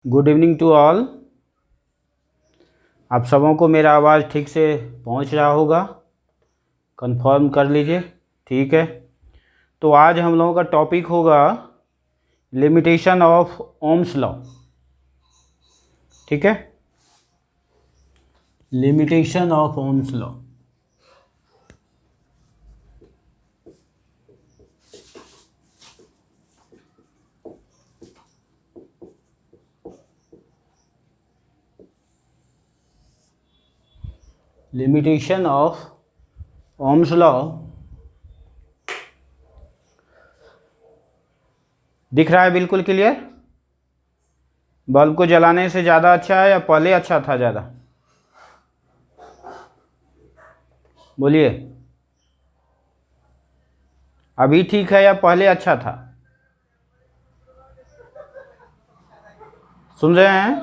Good evening to all. आप सबों को मेरा आवाज़ ठीक से पहुंच रहा होगा, कंफर्म कर लीजिए। ठीक है, तो आज हम लोगों का टॉपिक होगा लिमिटेशन ऑफ ओम्स लॉ। ठीक है, limitation of Ohm's law. Limitation of Ohm's law दिख रहा है बिल्कुल क्लियर? बल्ब को जलाने से ज़्यादा अच्छा है या पहले अच्छा था ज़्यादा? बोलिए, अभी ठीक है या पहले अच्छा था? सुन रहे हैं?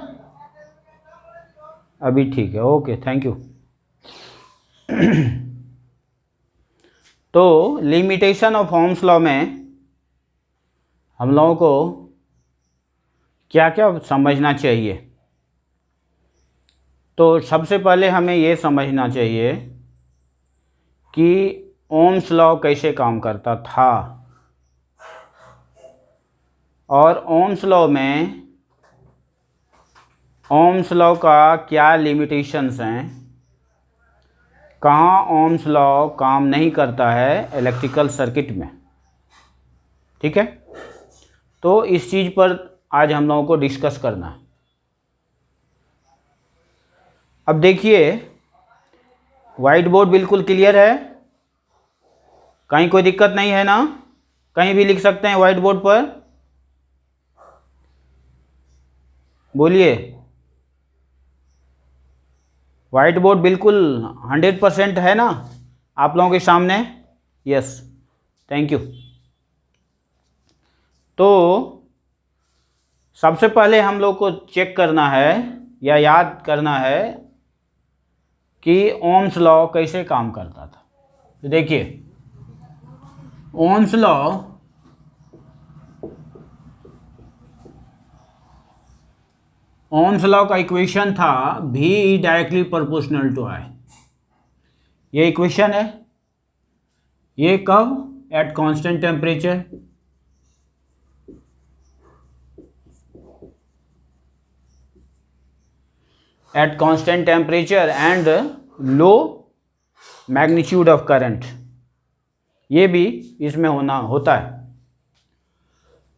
अभी ठीक है, ओके, थैंक यू। तो लिमिटेशन ऑफ ओम्स लॉ में हम लोगों को क्या क्या समझना चाहिए? तो सबसे पहले हमें ये समझना चाहिए कि ओम्स लॉ कैसे काम करता था, और ओम्स लॉ का क्या लिमिटेशंस हैं, कहाँ ओम्स लॉ काम नहीं करता है इलेक्ट्रिकल सर्किट में। ठीक है, तो इस चीज़ पर आज हम लोगों को डिस्कस करना है। अब देखिए, वाइट बोर्ड बिल्कुल क्लियर है, कहीं कोई दिक्कत नहीं है ना? कहीं भी लिख सकते हैं वाइट बोर्ड पर, बोलिए। वाइट बोर्ड बिल्कुल 100% है ना आप लोगों के सामने? Yes, thank you. तो सबसे पहले हम लोग को चेक करना है या याद करना है कि ओम्स लॉ कैसे काम करता था। तो देखिए, ओम्स लॉ का इक्वेशन था V directly proportional to I। ये इक्वेशन है, ये कब? At constant temperature. At constant temperature and low magnitude of current, ये भी इसमें होता है।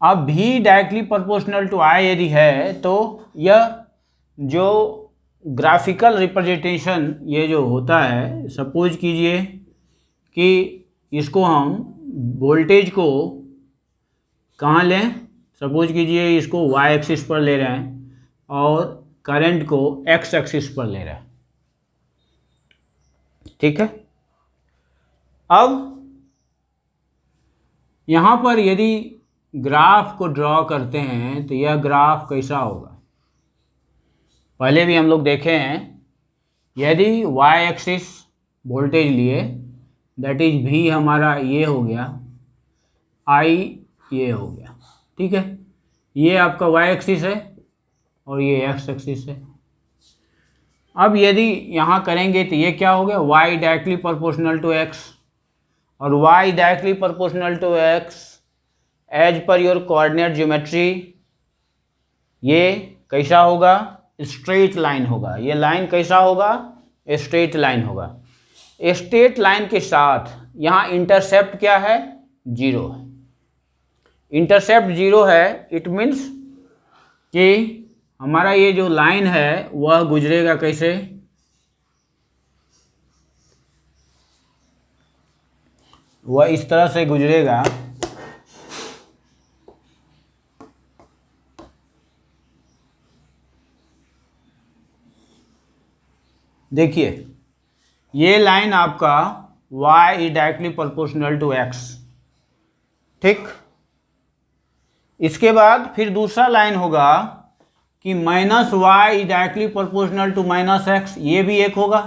अब V directly proportional to I यदि है तो यह जो ग्राफिकल रिप्रेजेंटेशन ये जो होता है, सपोज कीजिए कि इसको हम वोल्टेज को कहाँ लें, सपोज कीजिए इसको y एक्सिस पर ले रहे हैं और करंट को x एक्सिस पर ले रहे हैं। ठीक है, अब यहाँ पर यदि ग्राफ को ड्रॉ करते हैं तो यह ग्राफ कैसा होगा? पहले भी हम लोग देखे हैं, यदि y एक्सिस वोल्टेज लिए, दैट इज V हमारा ये हो गया, I ये हो गया। ठीक है, ये आपका y एक्सिस है और ये x एक्सिस है। अब यदि यहाँ करेंगे तो ये क्या हो गया? y directly proportional to x, और y directly proportional to x as per your coordinate geometry ये कैसा होगा? स्ट्रेट लाइन होगा। ये लाइन कैसा होगा? स्ट्रेट लाइन होगा। स्ट्रेट लाइन के साथ यहाँ इंटरसेप्ट क्या है? 0 है। इंटरसेप्ट 0 है, इट मीन्स कि हमारा ये जो लाइन है वह गुजरेगा कैसे? वह इस तरह से गुजरेगा, देखिए ये लाइन आपका y is directly proportional to x। ठीक, इसके बाद फिर दूसरा लाइन होगा कि minus y is directly proportional to minus x, ये भी एक होगा।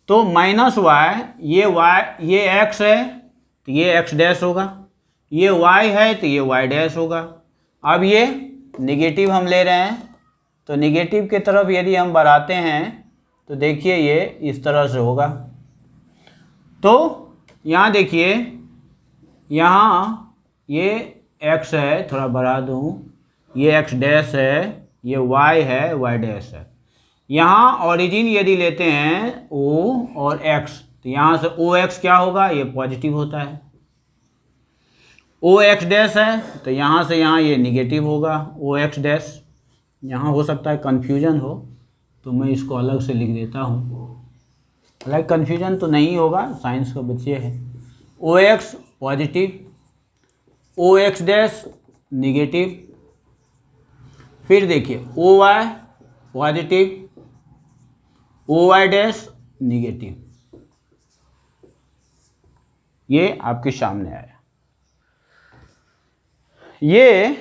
तो माइनस y, ये x है तो ये x डैश होगा, ये y है तो ये y डैश होगा। अब ये निगेटिव हम ले रहे हैं, तो निगेटिव की तरफ यदि हम बढ़ाते हैं तो देखिए ये इस तरह से होगा। तो यहाँ देखिए, यहाँ ये x है, थोड़ा बढ़ा दूँ, ये x डैश है, ये y है, y डैश है। यहाँ ओरिजिन यदि लेते हैं o और x, तो यहाँ से OX क्या होगा, ये पॉजिटिव होता है। OX डैश है तो यहाँ से यहाँ ये निगेटिव होगा, OX डैश। यहाँ हो सकता है कन्फ्यूजन हो, तो मैं इसको अलग से लिख देता हूँ। हालांकि कन्फ्यूजन तो नहीं होगा, साइंस का बच्चे हैं। OX positive, OX dash negative, फिर देखिए OY positive, OY dash negative. ये आपके सामने आया। ये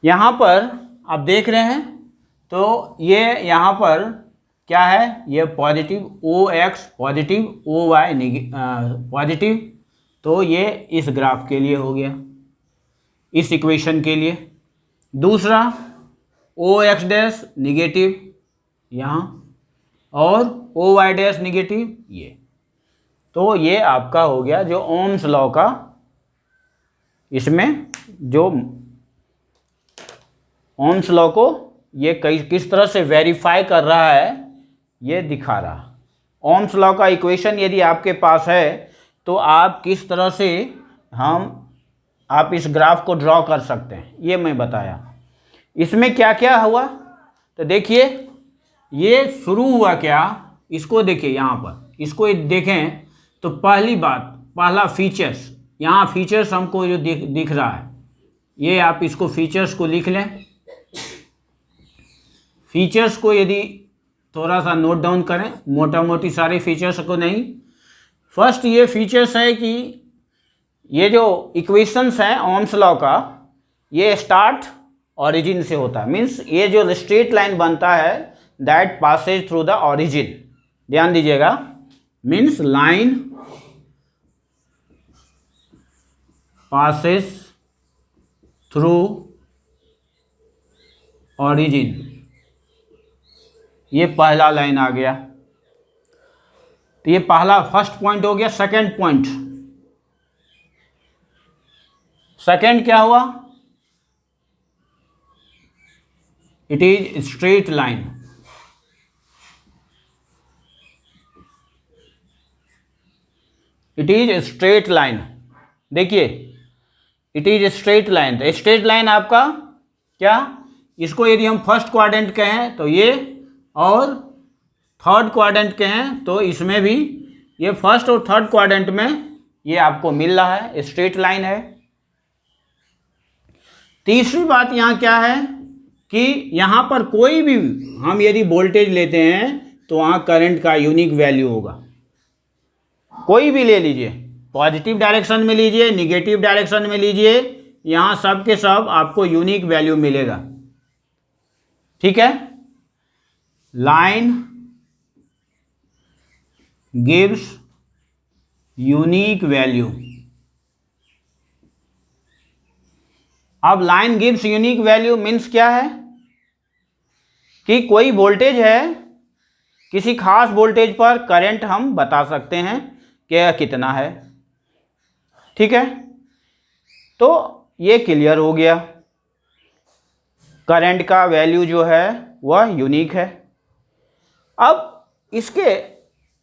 यहाँ पर आप देख रहे हैं, तो ये यहाँ पर क्या है, ये positive OX positive, OY positive. तो ये इस ग्राफ के लिए हो गया, इस इक्वेशन के लिए। दूसरा OX डैश निगेटिव यहाँ, और OY डैश निगेटिव ये। तो ये आपका हो गया जो ओम्स लॉ का, इसमें जो ओम्स लॉ को ये किस तरह से वेरीफाई कर रहा है ये दिखा रहा। ओम्स लॉ का इक्वेशन यदि आपके पास है तो आप किस तरह से आप इस ग्राफ को ड्रॉ कर सकते हैं, ये मैं बताया। इसमें क्या क्या हुआ, तो देखिए ये शुरू हुआ क्या, इसको देखिए यहाँ पर, इसको देखें तो पहली बात, पहला फीचर्स, यहाँ फीचर्स हमको जो दिख रहा है, ये आप इसको फीचर्स को लिख लें। फीचर्स को यदि थोड़ा सा नोट डाउन करें, मोटा मोटी सारे फीचर्स को नहीं। फर्स्ट ये फीचर्स है कि ये जो इक्वेशंस हैं ओम्स लॉ का, ये स्टार्ट ओरिजिन से होता है। मीन्स ये जो स्ट्रेट लाइन बनता है that Passage through the origin, ध्यान दीजिएगा। Means line Passage through origin, ये पहला लाइन आ गया। तो ये पहला फर्स्ट पॉइंट हो गया। सेकंड पॉइंट, सेकंड क्या हुआ, it is straight line. It is straight line, देखिए इट इज स्ट्रेट लाइन। तो स्ट्रेट लाइन आपका क्या, इसको यदि हम फर्स्ट क्वाड्रेंट कहें तो ये, और थर्ड क्वाड्रेंट कहें तो इसमें भी, ये फर्स्ट और थर्ड क्वाड्रेंट में ये आपको मिल रहा है, स्ट्रेट लाइन है। तीसरी बात यहाँ क्या है कि यहाँ पर कोई भी हम यदि वोल्टेज लेते हैं तो वहाँ करंट का यूनिक वैल्यू होगा। कोई भी ले लीजिए, पॉजिटिव डायरेक्शन में लीजिए, निगेटिव डायरेक्शन में लीजिए, यहाँ सब के सब आपको यूनिक वैल्यू मिलेगा। ठीक है, लाइन गिव्स यूनिक वैल्यू। अब line gives unique value means क्या है कि कोई वोल्टेज है, किसी खास वोल्टेज पर करंट हम बता सकते हैं कि कितना है। ठीक है, तो ये क्लियर हो गया, करंट का वैल्यू जो है वह यूनिक है। अब इसके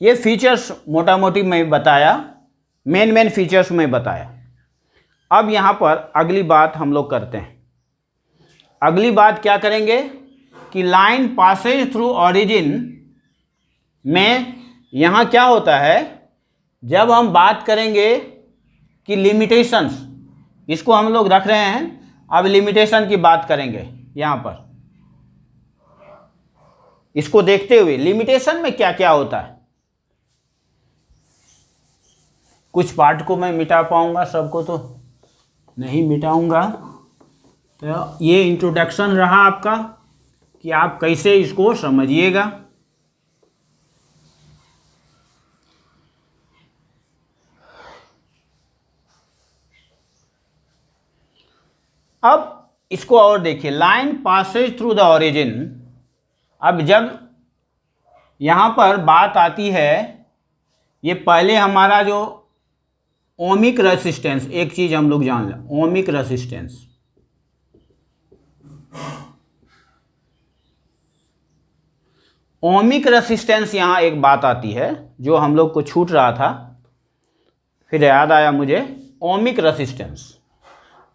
ये फीचर्स मोटा मोटी मैं बताया, मेन फीचर्स मैं बताया। अब यहाँ पर अगली बात हम लोग करते हैं। अगली बात क्या करेंगे कि लाइन पासेज थ्रू ओरिजिन में यहाँ क्या होता है, जब हम बात करेंगे कि लिमिटेशंस, इसको हम लोग रख रहे हैं, अब लिमिटेशन की बात करेंगे। यहाँ पर इसको देखते हुए लिमिटेशन में क्या क्या होता है, कुछ पार्ट को मैं मिटा पाऊंगा, सबको तो नहीं मिटाऊंगा। तो ये इंट्रोडक्शन रहा आपका कि आप कैसे इसको समझिएगा। इसको और देखिए, line Passage through the origin. अब जब यहाँ पर बात आती है, ये पहले हमारा जो ओमिक रेसिस्टेंस, एक चीज हम लोग जान लें, ओमिक रेसिस्टेंस, ओमिक रेसिस्टेंस यहाँ एक बात आती है जो हम लोग को छूट रहा था, फिर याद आया मुझे, ओमिक रेसिस्टेंस।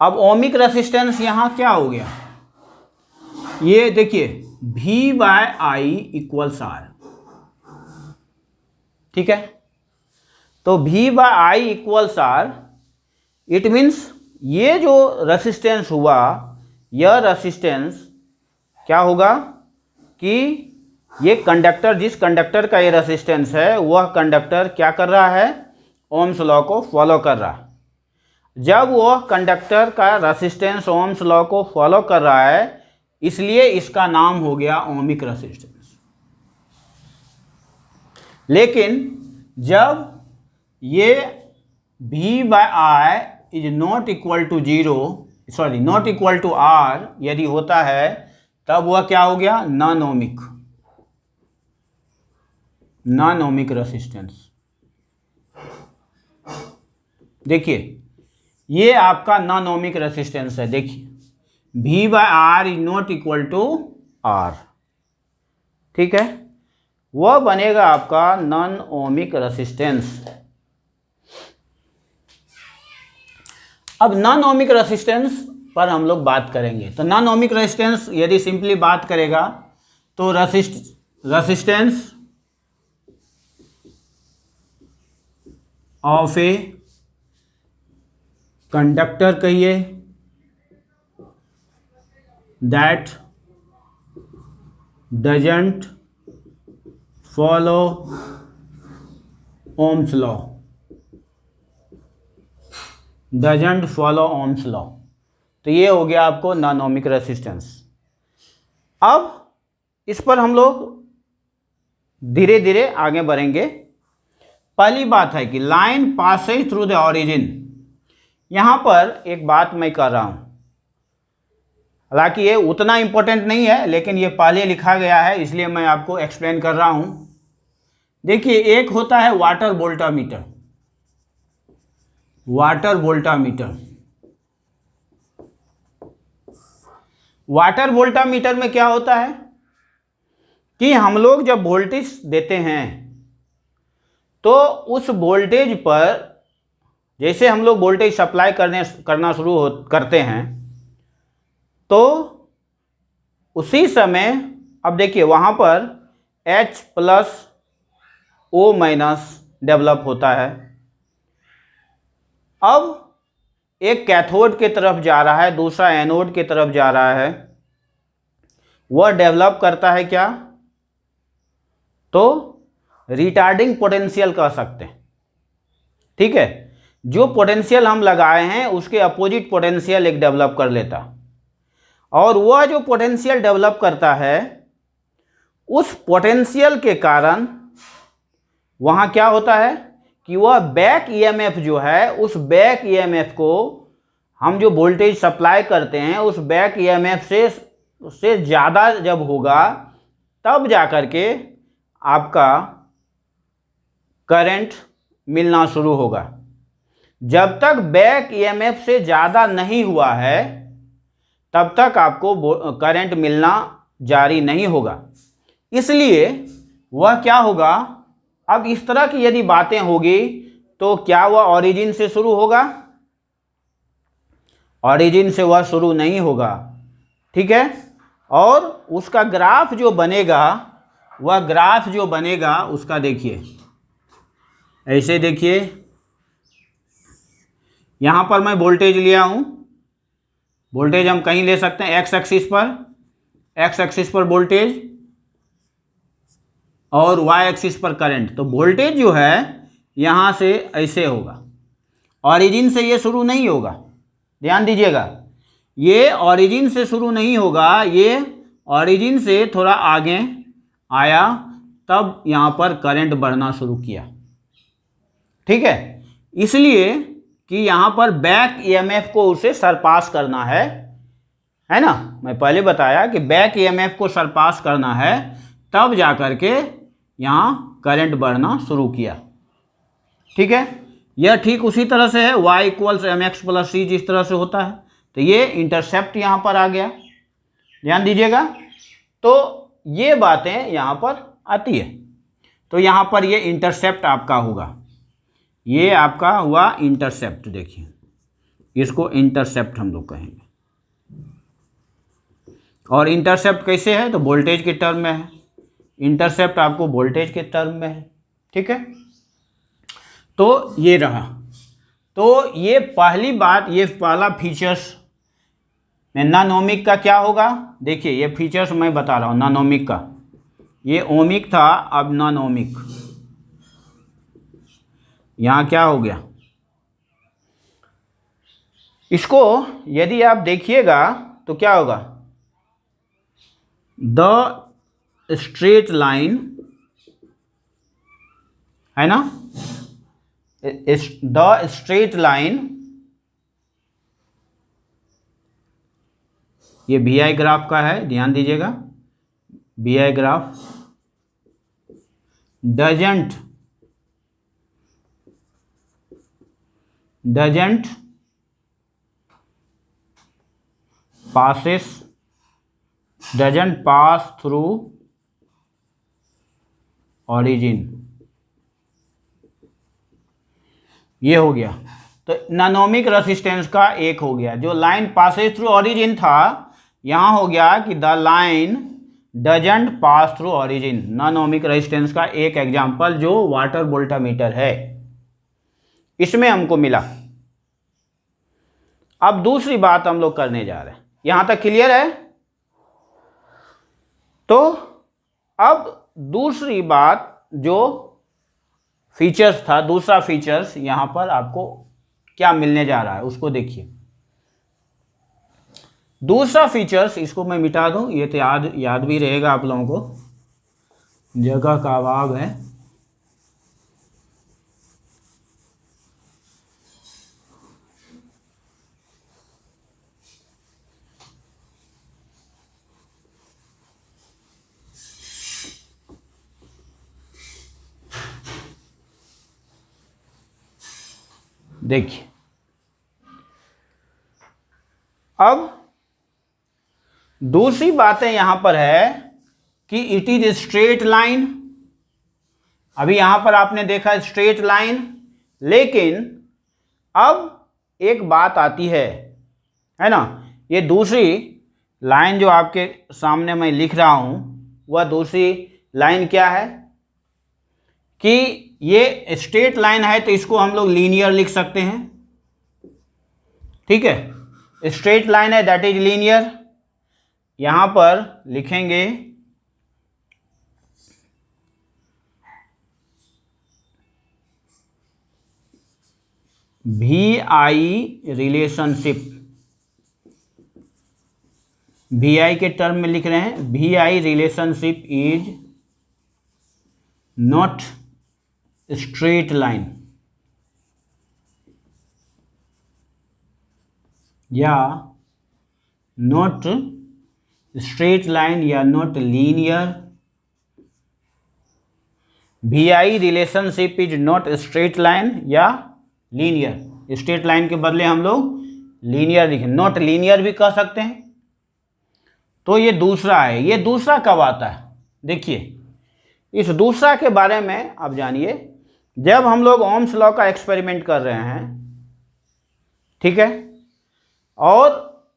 अब ओमिक रेसिस्टेंस यहाँ क्या हो गया, ये देखिए V/I इक्वल्स R, ठीक है। तो V/I equals R, it means ये जो रेसिस्टेंस हुआ, यह रेसिस्टेंस क्या होगा कि ये कंडक्टर, जिस कंडक्टर का ये रेसिस्टेंस है, वह कंडक्टर क्या कर रहा है, ओम्स लॉ को फॉलो कर रहा है। जब वह कंडक्टर का रेसिस्टेंस ओम्स लॉ को फॉलो कर रहा है, इसलिए इसका नाम हो गया ओमिक रेसिस्टेंस। लेकिन जब ये V/I is not equal to zero, sorry not equal to R यदि होता है, तब वह क्या हो गया, non ohmic, non ohmic resistance. देखिए ये आपका नॉन ओमिक रेसिस्टेंस है, देखिए V/R is not equal to R, ठीक है, वह बनेगा आपका नॉन ओमिक रेसिस्टेंस। अब नॉन ओमिक रेसिस्टेंस पर हम लोग बात करेंगे। तो नॉन ओमिक रेसिस्टेंस यदि सिंपली बात करेगा तो रेसिस्टेंस ऑफ ए कंडक्टर कहिए that doesn't follow Ohm's law, doesn't follow Ohm's law. तो ये हो गया आपको नॉन ओमिक रेसिस्टेंस। अब इस पर हम लोग धीरे धीरे आगे बढ़ेंगे। पहली बात है कि line Passage through the origin. यहाँ पर एक बात मैं कर रहा हूँ, हालांकि ये उतना इम्पोर्टेंट नहीं है, लेकिन ये पहले लिखा गया है इसलिए मैं आपको एक्सप्लेन कर रहा हूँ। देखिए एक होता है water voltameter, water voltameter. Water voltameter में क्या होता है कि हम लोग जब वोल्टेज देते हैं तो उस वोल्टेज पर, जैसे हम लोग वोल्टेज सप्लाई करना शुरू करते हैं, तो उसी समय अब देखिए वहाँ पर H+O- डेवलप होता है। अब एक कैथोड की तरफ जा रहा है, दूसरा एनोड की तरफ जा रहा है, वह डेवलप करता है क्या, तो रिटार्डिंग पोटेंशियल कह सकते हैं, ठीक है। जो पोटेंशियल हम लगाए हैं उसके अपोजिट पोटेंशियल एक डेवलप कर लेता, और वह जो पोटेंशियल डेवलप करता है, उस पोटेंशियल के कारण वहाँ क्या होता है कि वह बैक ईएमएफ जो है, उस बैक ईएमएफ को हम जो वोल्टेज सप्लाई करते हैं उस बैक ईएमएफ से ज़्यादा जब होगा, तब जा कर के आपका करंट मिलना शुरू होगा। जब तक बैक ईएमएफ से ज़्यादा नहीं हुआ है, तब तक आपको करंट मिलना जारी नहीं होगा। इसलिए वह क्या होगा, अब इस तरह की यदि बातें होगी तो क्या वह ओरिजिन से शुरू होगा, ओरिजिन से वह शुरू नहीं होगा, ठीक है। और उसका ग्राफ जो बनेगा, वह ग्राफ जो बनेगा उसका देखिए, ऐसे देखिए, यहाँ पर मैं वोल्टेज लिया हूँ, वोल्टेज हम कहीं ले सकते हैं, एक्स एक्सिस पर वोल्टेज और वाई एक्सिस पर करंट। तो वोल्टेज जो है यहाँ से ऐसे होगा, ओरिजिन से ये शुरू नहीं होगा, ध्यान दीजिएगा, ये ओरिजिन से शुरू नहीं होगा, ये ओरिजिन से थोड़ा आगे आया, तब यहाँ पर करंट बढ़ना शुरू किया, ठीक है। इसलिए कि यहाँ पर बैक ईएमएफ को उसे सरपास करना है, है ना। मैं पहले बताया कि बैक ईएमएफ को सरपास करना है तब जा कर के यहाँ करंट बढ़ना शुरू किया। ठीक है, यह ठीक उसी तरह से है, y equals m x plus c जिस तरह से होता है। तो ये इंटरसेप्ट यहाँ पर आ गया, ध्यान दीजिएगा। तो ये बातें यहाँ पर आती है। तो यहाँ पर ये इंटरसेप्ट आपका होगा, ये आपका हुआ इंटरसेप्ट। देखिए इसको इंटरसेप्ट हम लोग कहेंगे। और इंटरसेप्ट कैसे है, तो वोल्टेज के टर्म में है। इंटरसेप्ट आपको वोल्टेज के टर्म में है। ठीक है, तो ये रहा। तो ये पहली बात, ये पहला फीचर्स में नानोमिक का क्या होगा। देखिए ये फीचर्स मैं बता रहा हूँ नानोमिक का। ये ओमिक था, अब नानोमिक। यहाँ क्या हो गया, इसको यदि आप देखिएगा तो क्या होगा, द स्ट्रेट लाइन है ना, द स्ट्रेट लाइन, ये वी आई ग्राफ का है, ध्यान दीजिएगा। V I graph doesn't doesn't pass through origin। ये हो गया। तो नानोमिक रेसिस्टेंस का एक हो गया, जो लाइन पासेज थ्रू ऑरिजिन था, यहां हो गया कि the line doesn't pass through origin. नानोमिक रेसिस्टेंस का एक एग्जांपल जो वाटर वोल्टामीटर है, इसमें हमको मिला। अब दूसरी बात हम लोग करने जा रहे हैं, यहां तक क्लियर है। तो अब दूसरी बात, जो फीचर्स था, दूसरा फीचर्स यहां पर आपको क्या मिलने जा रहा है उसको देखिए। दूसरा फीचर्स, इसको मैं मिटा दूं, ये तो याद भी रहेगा आप लोगों को, जगह का अभाव है। देखिए अब दूसरी बातें यहां पर है कि इट इज स्ट्रेट लाइन। अभी यहां पर आपने देखा स्ट्रेट लाइन, लेकिन अब एक बात आती है ना, ये दूसरी लाइन जो आपके सामने मैं लिख रहा हूं, वह दूसरी लाइन क्या है कि ये स्ट्रेट लाइन है, तो इसको हम लोग लीनियर लिख सकते हैं। ठीक है, स्ट्रेट लाइन है, दैट इज लीनियर। यहां पर लिखेंगे V I relationship, V I के टर्म में लिख रहे हैं, V I relationship is not straight line, या नॉट स्ट्रेट लाइन, या not linear. V I relationship is not straight line या लीनियर। स्ट्रेट लाइन के बदले हम लोग लीनियर लिखें, नॉट लीनियर भी कह सकते हैं। तो ये दूसरा है। ये दूसरा कब आता है, देखिए इस दूसरा के बारे में आप जानिए। जब हम लोग ओम्स लॉ का एक्सपेरिमेंट कर रहे हैं, ठीक है, और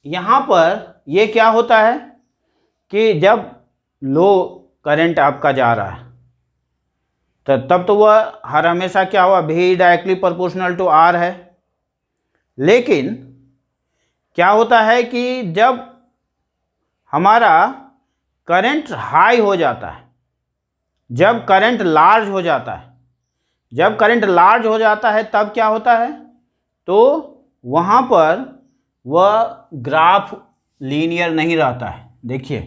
यहाँ पर ये क्या होता है कि जब लो करंट आपका जा रहा है, तो तब तो वह हर हमेशा क्या हुआ, भी डायरेक्टली प्रोपोर्शनल टू आर है। लेकिन क्या होता है कि जब हमारा करंट हाई हो जाता है, जब करंट लार्ज हो जाता है, जब करंट लार्ज हो जाता है, तब क्या होता है, तो वहाँ पर वह ग्राफ लीनियर नहीं रहता है। देखिए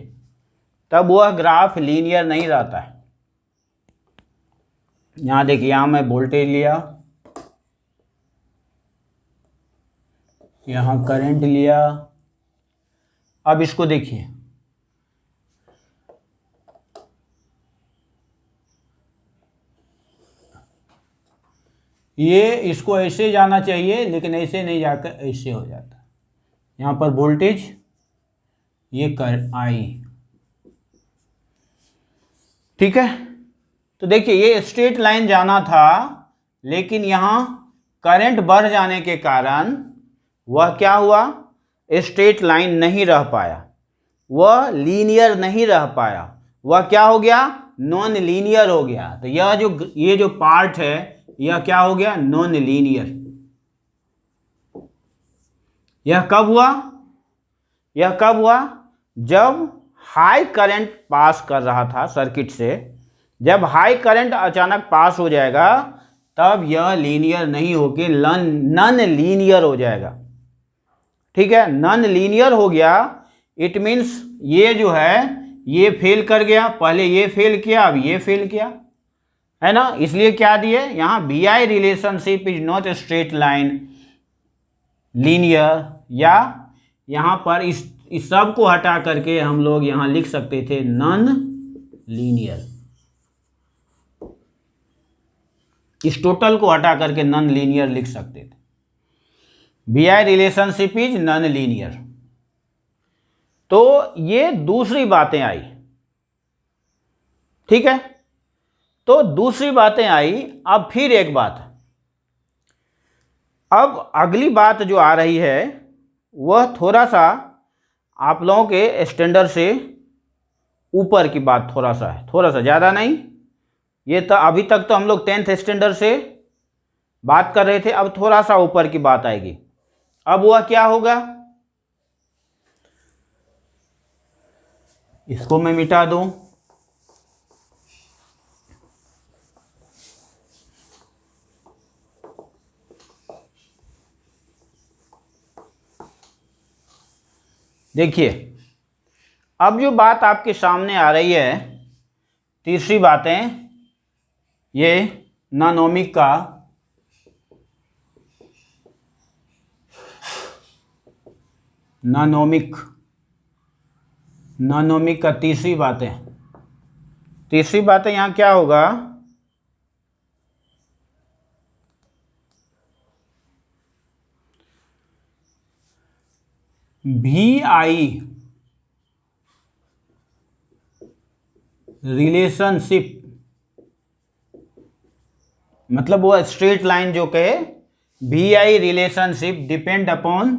तब वह ग्राफ लीनियर नहीं रहता है। यहाँ देखिए, यहाँ मैं वोल्टेज लिया, यहाँ करंट लिया, अब इसको देखिए, ये इसको ऐसे जाना चाहिए लेकिन ऐसे नहीं जाकर ऐसे हो जाता। यहाँ पर वोल्टेज ये कर आई, ठीक है। तो देखिए ये स्ट्रेट लाइन जाना था, लेकिन यहाँ करंट बढ़ जाने के कारण वह क्या हुआ, स्ट्रेट लाइन नहीं रह पाया, वह लीनियर नहीं रह पाया, वह क्या हो गया, नॉन लीनियर हो गया। तो ये जो पार्ट है यह क्या हो गया, नॉन लीनियर। यह कब हुआ, जब हाई करंट पास कर रहा था सर्किट से। जब हाई करंट अचानक पास हो जाएगा तब यह लीनियर नहीं होके नॉन लीनियर हो जाएगा, ठीक है। नॉन लीनियर हो गया, इट मीन्स ये जो है ये फेल कर गया, पहले ये फेल किया अब ये फेल किया, है ना। इसलिए क्या दिए यहाँ, VI relationship is not a straight line linear, या यहाँ पर इस सब को हटा करके हम लोग यहाँ लिख सकते थे नॉन लीनियर। इस टोटल को हटा करके नॉन लीनियर लिख सकते थे। VI relationship is non linear. तो ये दूसरी बातें आई, ठीक है। तो दूसरी बातें आई। अब फिर एक बात, अब अगली बात जो आ रही है वह थोड़ा सा आप लोगों के स्टैंडर्ड से ऊपर की बात थोड़ा सा है, थोड़ा सा ज़्यादा नहीं। ये तो अभी तक तो हम लोग 10th स्टैंडर्ड से बात कर रहे थे, अब थोड़ा सा ऊपर की बात आएगी। अब वह क्या होगा, इसको मैं मिटा दूं, देखिए अब जो बात आपके सामने आ रही है, तीसरी बातें, ये नानोमिक का तीसरी बातें यहाँ क्या होगा, VI रिलेशनशिप, मतलब वो स्ट्रेट लाइन जो कहे, VI relationship depend on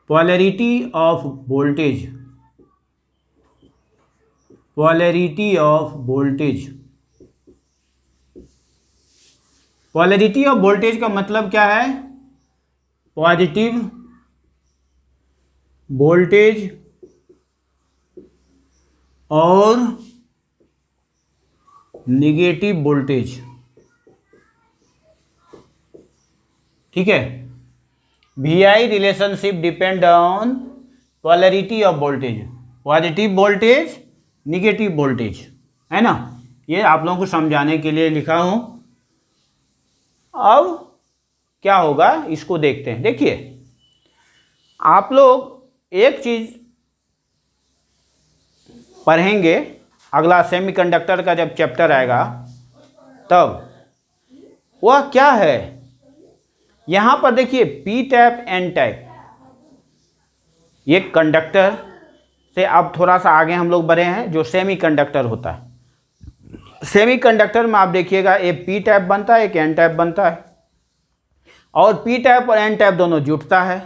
polarity of voltage, polarity of voltage का मतलब क्या है, पॉजिटिव वोल्टेज और निगेटिव वोल्टेज, ठीक है। VI relationship depend on polarity of voltage, positive voltage negative voltage, है ना। ये आप लोगों को समझाने के लिए लिखा हूं। अब क्या होगा इसको देखते हैं। देखिए आप लोग एक चीज पढ़ेंगे, अगला सेमीकंडक्टर का जब चैप्टर आएगा तब, वह क्या है, यहां पर देखिए पी टाइप एन टाइप, ये कंडक्टर से अब थोड़ा सा आगे हम लोग बढ़े हैं, जो सेमीकंडक्टर होता है। सेमीकंडक्टर में आप देखिएगा एक पी टाइप बनता है, एक एन टाइप बनता है, और पी टाइप और एन टाइप दोनों जुटता है,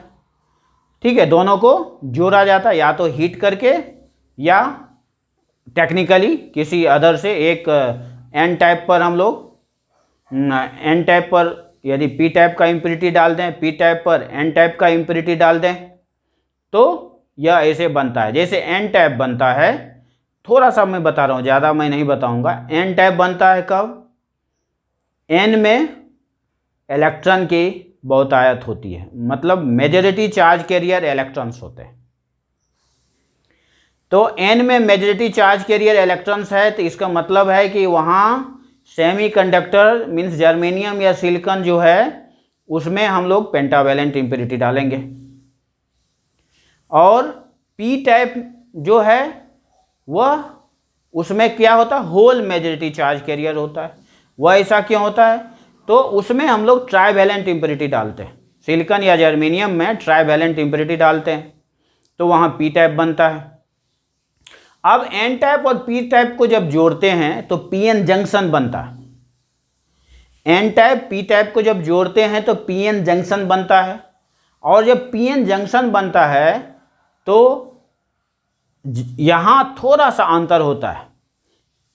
ठीक है। दोनों को जोड़ा जाता है या तो हीट करके या टेक्निकली किसी अदर से। एक एन टाइप पर हम लोग एन टाइप पर यदि पी टाइप का इम्प्योरिटी डाल दें, पी टाइप पर एन टाइप का इम्प्योरिटी डाल दें, तो यह ऐसे बनता है। जैसे एन टाइप बनता है, थोड़ा सा मैं बता रहा हूँ, ज़्यादा मैं नहीं बताऊँगा। एन टाइप बनता है कब, एन में इलेक्ट्रॉन की बहुतायत होती है, मतलब मेजॉरिटी चार्ज कैरियर इलेक्ट्रॉन्स होते हैं। तो एन में मेजॉरिटी चार्ज कैरियर इलेक्ट्रॉन्स है, तो इसका मतलब है कि वहाँ सेमीकंडक्टर मीन्स जर्मेनियम या सिलिकॉन जो है उसमें हम लोग पेंटावैलेंट इम्प्योरिटी डालेंगे। और पी टाइप जो है वह उसमें क्या होता है, होल मेजॉरिटी चार्ज कैरियर होता है। वह ऐसा क्यों होता है, तो उसमें हम लोग ट्राइवैलेंट इम्प्योरिटी डालते हैं। सिलिकॉन या जर्मेनियम में ट्राइवैलेंट इम्प्योरिटी डालते हैं तो वहाँ पी टाइप बनता है। अब एन टाइप और पी टाइप को जब जोड़ते हैं तो पीएन जंक्शन बनता है। एन टाइप पी टाइप को जब जोड़ते हैं तो पीएन जंक्शन बनता है। और जब पीएन जंक्शन बनता है तो यहाँ थोड़ा सा अंतर होता है,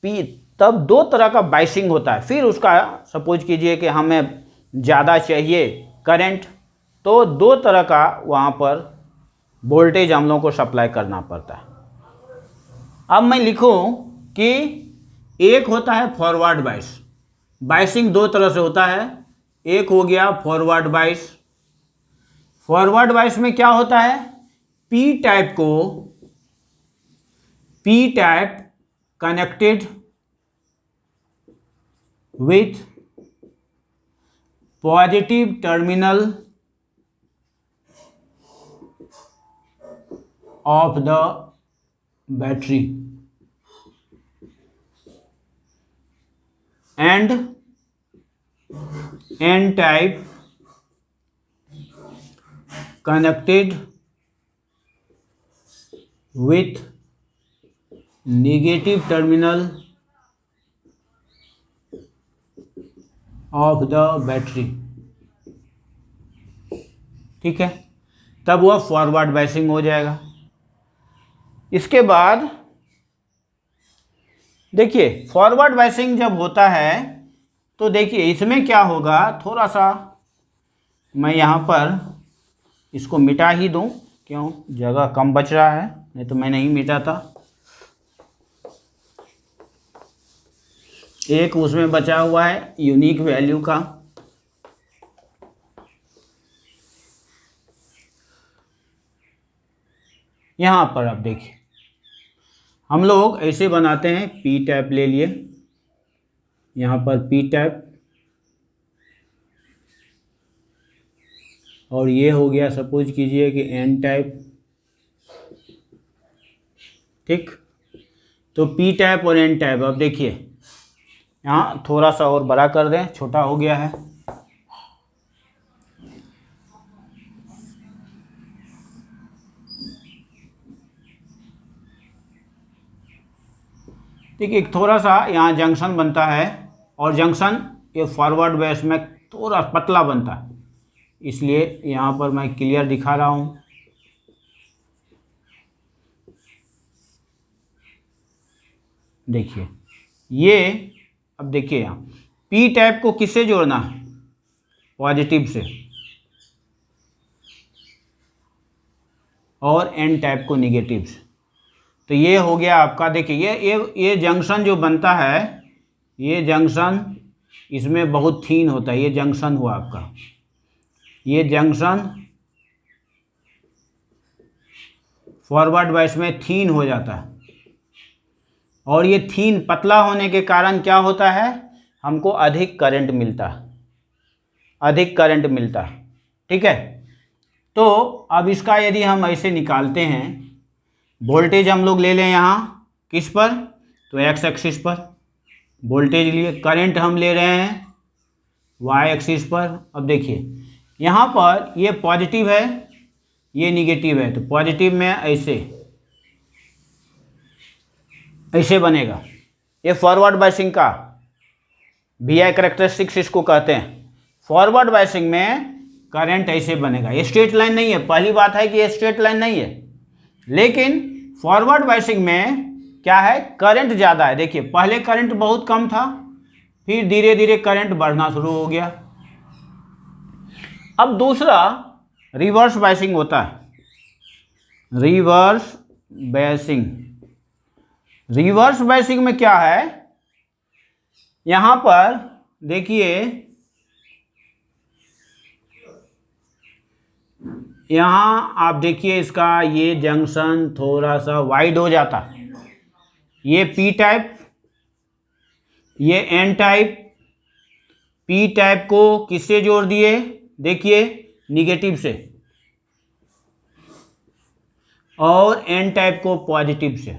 पी तब दो तरह का बाइसिंग होता है। फिर उसका सपोज कीजिए कि हमें ज़्यादा चाहिए करंट, तो दो तरह का वहाँ पर वोल्टेज हम लोगों को सप्लाई करना पड़ता है। अब मैं लिखूं कि एक होता है फॉरवर्ड बाइस। बाइसिंग दो तरह से होता है, एक हो गया फॉरवर्ड बाइस। फॉरवर्ड बाइस में क्या होता है, पी टाइप को P type connected with positive terminal of the battery and N type connected with negative terminal of the battery। ठीक है, तब वह फॉरवर्ड बाइसिंग हो जाएगा। इसके बाद देखिए फॉरवर्ड बाइसिंग जब होता है तो देखिए इसमें क्या होगा, थोड़ा सा मैं यहाँ पर इसको मिटा ही दूं, क्यों, जगह कम बच रहा है, नहीं तो मैं नहीं मिटाता। एक उसमें बचा हुआ है यूनिक वैल्यू का। यहाँ पर आप देखिए हम लोग ऐसे बनाते हैं, पी टाइप ले लिए, यहाँ पर पी टाइप, और ये हो गया सपोज कीजिए कि एन टाइप। ठीक, तो पी टाइप और एन टाइप। अब देखिए यहाँ थोड़ा सा और बड़ा कर दें, छोटा हो गया है। देखिए थोड़ा सा यहाँ जंक्शन बनता है, और जंक्शन ये फॉरवर्ड बेस में थोड़ा पतला बनता है, इसलिए यहाँ पर मैं क्लियर दिखा रहा हूँ। देखिए ये, अब देखिए यहाँ पी टाइप को किससे जोड़ना है, पॉजिटिव से, और एन टाइप को निगेटिव से। तो ये हो गया आपका, देखिए ये जंक्शन जो बनता है, ये जंक्शन इसमें बहुत थीन होता है। ये जंक्शन हुआ आपका, ये जंक्शन फॉरवर्ड बाइस में थीन हो जाता है, और ये थीन पतला होने के कारण क्या होता है, हमको अधिक करंट मिलता है, अधिक करंट मिलता है। ठीक है, तो अब इसका यदि हम ऐसे निकालते हैं, वोल्टेज हम लोग ले लें यहाँ किस पर, तो एक्स एक्सिस पर वोल्टेज लिए, करंट हम ले रहे हैं वाई एक्सिस पर। अब देखिए यहाँ पर ये पॉजिटिव है, ये निगेटिव है, तो पॉजिटिव में ऐसे ऐसे बनेगा। ये फॉरवर्ड बाइसिंग का वी आई करेक्टरिस्टिक्स इसको कहते हैं। फॉरवर्ड बाइसिंग में करंट ऐसे बनेगा, ये स्ट्रेट लाइन नहीं है। पहली बात है कि ये स्ट्रेट लाइन नहीं है, लेकिन फॉरवर्ड बाइसिंग में क्या है, करंट ज़्यादा है। देखिए पहले करंट बहुत कम था, फिर धीरे धीरे करंट बढ़ना शुरू हो गया। अब दूसरा रिवर्स बाइसिंग होता है। रिवर्स बाइसिंग, रिवर्स बाइसिंग में क्या है, यहाँ पर देखिए यहाँ आप देखिए इसका ये जंक्शन थोड़ा सा वाइड हो जाता है। ये पी टाइप, ये एन टाइप। पी टाइप को किससे जोड़ दिए, देखिए निगेटिव से और एन टाइप को पॉजिटिव से।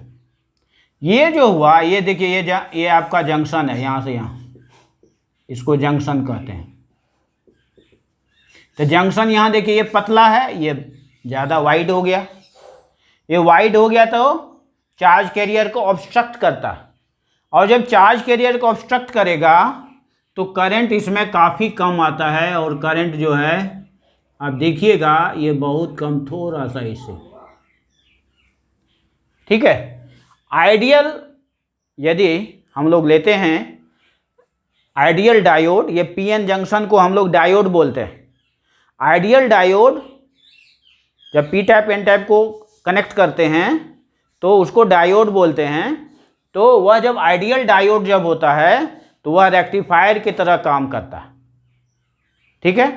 ये जो हुआ, ये देखिए ये आपका जंक्शन है, यहाँ से यहाँ, इसको जंक्शन कहते हैं। तो जंक्शन यहाँ देखिए ये पतला है, ये ज़्यादा वाइड हो गया। ये वाइड हो गया तो चार्ज कैरियर को ऑब्स्ट्रक्ट करता है, और जब चार्ज कैरियर को ऑब्स्ट्रक्ट करेगा तो करंट इसमें काफ़ी कम आता है, और करंट जो है आप देखिएगा ये बहुत कम, थोड़ा सा इससे, ठीक है। आइडियल यदि हम लोग लेते हैं आइडियल डायोड, ये पीएन जंक्शन को हम लोग डायोड बोलते हैं। आइडियल डायोड जब पी टाइप एन टाइप को कनेक्ट करते हैं तो उसको डायोड बोलते हैं। तो वह जब आइडियल डायोड जब होता है तो वह रेक्टिफायर की तरह काम करता है, ठीक है।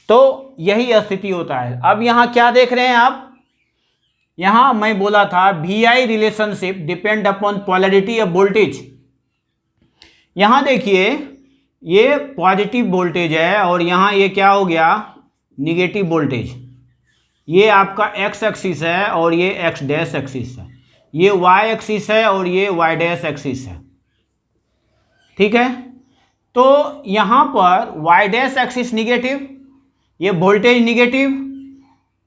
तो यही स्थिति होता है। अब यहाँ क्या देख रहे हैं आप, यहाँ मैं बोला था VI relationship depend upon polarity of voltage. यहाँ देखिए ये पॉजिटिव वोल्टेज है और यहाँ ये क्या हो गया, निगेटिव वोल्टेज। ये आपका एक्स एक्सिस है और ये एक्स डैश एक्सिस है, ये वाई एक्सिस है और ये वाई डैश एक्सिस है, ठीक है। तो यहाँ पर वाई डैश एक्सिस निगेटिव, ये वोल्टेज निगेटिव,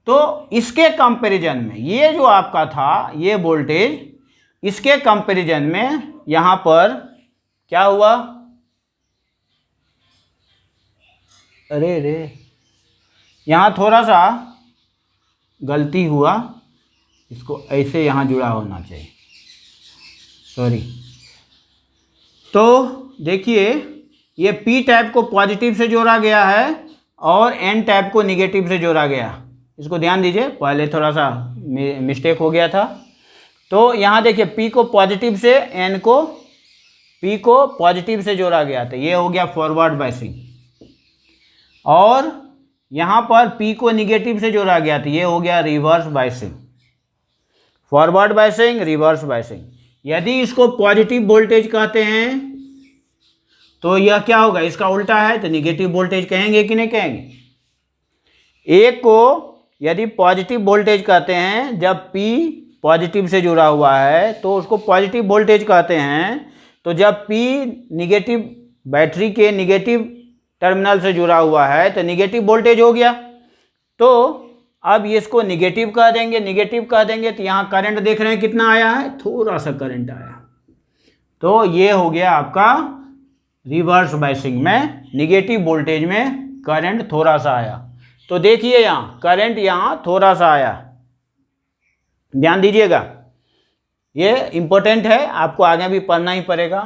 तो इसके कंपैरिजन में ये जो आपका था ये वोल्टेज, इसके कंपैरिजन में यहाँ पर क्या हुआ, अरे रे यहाँ थोड़ा सा गलती हुआ, इसको ऐसे यहाँ जुड़ा होना चाहिए, सॉरी। तो देखिए ये पी टाइप को पॉजिटिव से जोड़ा गया है और एन टाइप को निगेटिव से जोड़ा गया, इसको ध्यान दीजिए, पहले थोड़ा सा मिस्टेक हो गया था। तो यहाँ देखिए पी को पॉजिटिव से एन को, पी को पॉजिटिव से जोड़ा गया था, ये हो गया फॉरवर्ड बायसिंग, और यहाँ पर पी को निगेटिव से जोड़ा गया था, ये हो गया reverse biasing. Forward biasing, reverse biasing. यदि इसको पॉजिटिव वोल्टेज कहते हैं तो यह क्या होगा, इसका उल्टा है तो निगेटिव वोल्टेज कहेंगे कि नहीं कहेंगे। एक को यदि पॉजिटिव वोल्टेज कहते हैं, जब P पॉजिटिव से जुड़ा हुआ है तो उसको पॉजिटिव वोल्टेज कहते हैं। तो जब P निगेटिव, बैटरी के निगेटिव टर्मिनल से जुड़ा हुआ है तो निगेटिव वोल्टेज हो गया। तो अब ये इसको निगेटिव कह देंगे, निगेटिव कह देंगे तो यहाँ करंट देख रहे हैं कितना आया है, थोड़ा सा करंट आया। तो ये हो गया आपका रिवर्स बायसिंग में, निगेटिव वोल्टेज में करंट थोड़ा सा आया। तो देखिए यहाँ करंट यहाँ थोड़ा सा आया, ध्यान दीजिएगा, ये इम्पोर्टेंट है, आपको आगे भी पढ़ना ही पड़ेगा।